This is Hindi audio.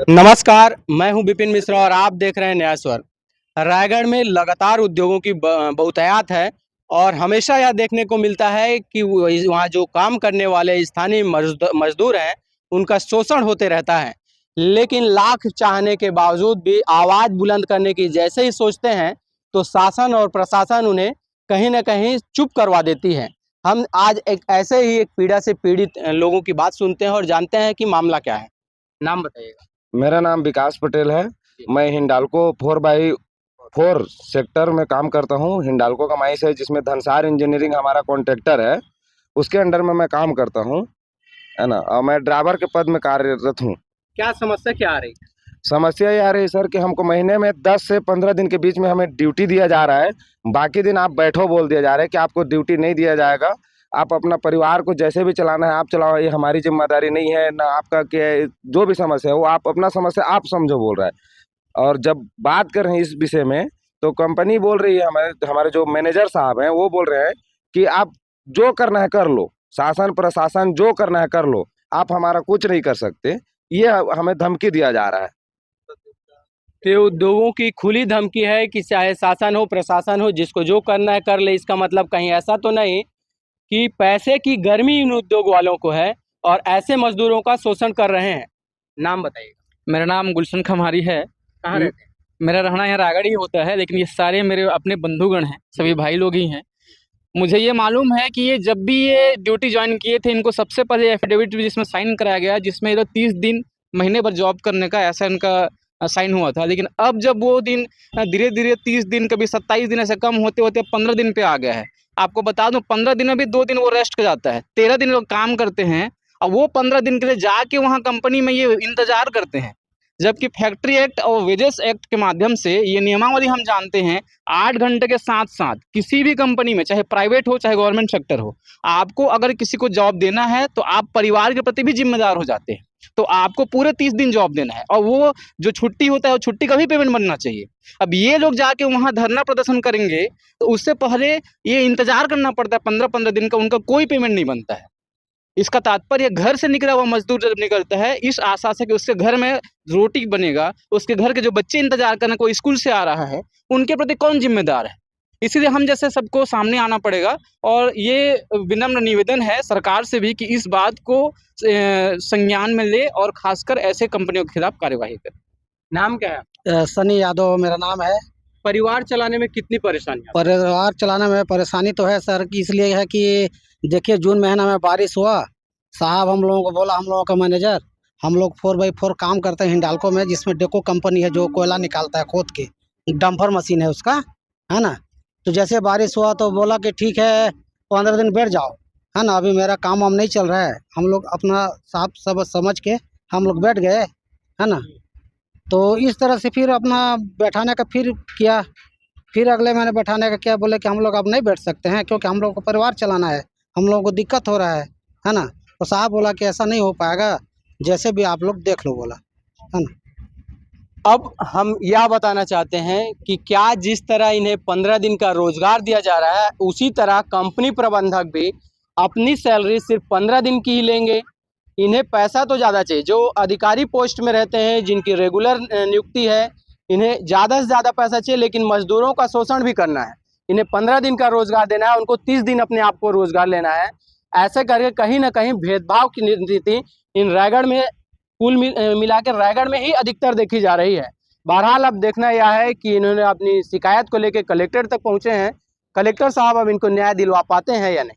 नमस्कार, मैं हूं विपिन मिश्रा और आप देख रहे हैं न्याय स्वर। रायगढ़ में लगातार उद्योगों की बहुतायत है और हमेशा यह देखने को मिलता है कि वहाँ जो काम करने वाले स्थानीय मजदूर हैं, उनका शोषण होते रहता है। लेकिन लाख चाहने के बावजूद भी आवाज़ बुलंद करने की जैसे ही सोचते हैं, तो शासन और प्रशासन उन्हें कहीं न कहीं चुप करवा देती है। हम आज एक ऐसे ही एक पीड़ा से पीड़ित लोगों की बात सुनते हैं और जानते हैं कि मामला क्या है। नाम बताइएगा? मेरा नाम विकास पटेल है। मैं हिंडाल्को 4x4 सेक्टर में काम करता हूँ। हिंडाल्को का माइस है जिसमें धनसार इंजीनियरिंग हमारा कॉन्ट्रैक्टर है, उसके अंडर में मैं काम करता हूँ, है ना। और मैं ड्राइवर के पद में कार्यरत हूँ। क्या समस्या क्या आ रही है? समस्या ये आ रही है सर कि हमको महीने में 10 से 15 दिन के बीच में हमें ड्यूटी दिया जा रहा है। बाकी दिन आप बैठो बोल दिया जा रहा है कि आपको ड्यूटी नहीं दिया जाएगा। आप अपना परिवार को जैसे भी चलाना है आप चलाओ, ये हमारी ज़िम्मेदारी नहीं है ना आपका क्या जो भी समस्या है वो आप अपना समस्या आप समझो बोल रहा है। और जब बात कर रहे हैं इस विषय में तो कंपनी बोल रही है, हमारे हमारे जो मैनेजर साहब हैं वो बोल रहे हैं कि आप जो करना है कर लो, शासन प्रशासन जो करना है कर लो, आप हमारा कुछ नहीं कर सकते। ये हमें धमकी दिया जा रहा है। तो उद्योगों की खुली धमकी है कि चाहे शासन हो प्रशासन हो, जिसको जो करना है कर ले। इसका मतलब कहीं ऐसा तो नहीं कि पैसे की गर्मी इन उद्योग वालों को है और ऐसे मजदूरों का शोषण कर रहे हैं? नाम बताइएगा? मेरा नाम गुलशन खम्हारी है। कहाँ रहते हैं? मेरा रहना यहाँ रायगढ़ ही होता है, लेकिन ये सारे मेरे अपने बंधुगण हैं, सभी भाई लोग ही हैं। मुझे ये मालूम है कि ये जब भी ये ड्यूटी ज्वाइन किए थे, इनको सबसे पहले एफिडेविट जिसमें साइन कराया गया, जिसमें ये 30 दिन महीने भर जॉब करने का ऐसा इनका साइन हुआ था। लेकिन अब जब वो दिन धीरे धीरे 30 दिन, कभी 27 दिन, ऐसे कम होते होते 15 दिन पे आ गया है। आपको बता दूं, 15 दिन में भी 2 दिन वो रेस्ट कर जाता है, 13 दिन लोग काम करते हैं और वो 15 दिन के लिए जाके वहाँ कंपनी में ये इंतजार करते हैं। जबकि फैक्ट्री एक्ट और वेजेस एक्ट के माध्यम से ये नियमावली हम जानते हैं, 8 घंटे के साथ साथ किसी भी कंपनी में, चाहे प्राइवेट हो चाहे गवर्नमेंट सेक्टर हो, आपको अगर किसी को जॉब देना है तो आप परिवार के प्रति भी जिम्मेदार हो जाते हैं। तो आपको पूरे 30 दिन जॉब देना है और वो जो छुट्टी होता है वो छुट्टी का भी पेमेंट बनना चाहिए। अब ये लोग जाके वहाँ धरना प्रदर्शन करेंगे तो उससे पहले ये इंतजार करना पड़ता है 15-15 दिन का, उनका कोई पेमेंट नहीं बनता है। इसका तात्पर्य घर से निकला हुआ मजदूर जब निकलता है इस आशा से कि उसके घर में रोटी बनेगा, उसके घर के जो बच्चे इंतजार करने कोई स्कूल से आ रहा है, उनके प्रति कौन जिम्मेदार है? इसीलिए हम जैसे सबको सामने आना पड़ेगा और ये विनम्र निवेदन है सरकार से भी कि इस बात को संज्ञान में ले और खासकर ऐसे कंपनियों के खिलाफ कार्यवाही करे। नाम क्या है? सनी यादव मेरा नाम है। परिवार चलाने में कितनी परेशानी? परिवार चलाने में परेशानी तो है सर, कि इसलिए है कि देखिए जून महीना में बारिश हुआ, साहब हम लोगों को बोला, हम लोगों का मैनेजर, हम लोग 4x4 काम करते हैं हिंडाल्को में, जिसमें डेको कंपनी है जो कोयला निकालता है खोद के, डंपर मशीन है उसका, है ना। तो जैसे बारिश हुआ तो बोला कि ठीक है 15 दिन बैठ जाओ, है ना। अभी मेरा काम वाम नहीं चल रहा है, हम लोग अपना साफ सब समझ के हम लोग बैठ गए, है ना। तो इस तरह से फिर अपना बैठाने का फिर किया, फिर अगले महीने बैठाने का क्या, बोले कि हम लोग अब नहीं बैठ सकते हैं क्योंकि हम लोग को परिवार चलाना है, हम लोगों को दिक्कत हो रहा है ना। तो साहब बोला कि ऐसा नहीं हो पाएगा, जैसे भी आप लोग देख लो, बोला, है ना। अब हम यह बताना चाहते हैं कि क्या जिस तरह इन्हें 15 दिन का रोजगार दिया जा रहा है, उसी तरह कंपनी प्रबंधक भी अपनी सैलरी सिर्फ 15 दिन की ही लेंगे? इन्हें पैसा तो ज़्यादा चाहिए। जो अधिकारी पोस्ट में रहते हैं, जिनकी रेगुलर नियुक्ति है, इन्हें ज़्यादा से ज़्यादा पैसा चाहिए, लेकिन मजदूरों का शोषण भी करना है। इन्हें 15 दिन का रोजगार देना है, उनको 30 दिन अपने आप को रोजगार लेना है। ऐसे करके कहीं ना कहीं भेदभाव की नीति इन रायगढ़ में कुल मिलाकर रायगढ़ में ही अधिकतर देखी जा रही है। बहरहाल अब देखना यह है कि इन्होंने अपनी शिकायत को लेकर कलेक्टर तक पहुंचे हैं। कलेक्टर साहब अब इनको न्याय दिलवा पाते हैं या नहीं।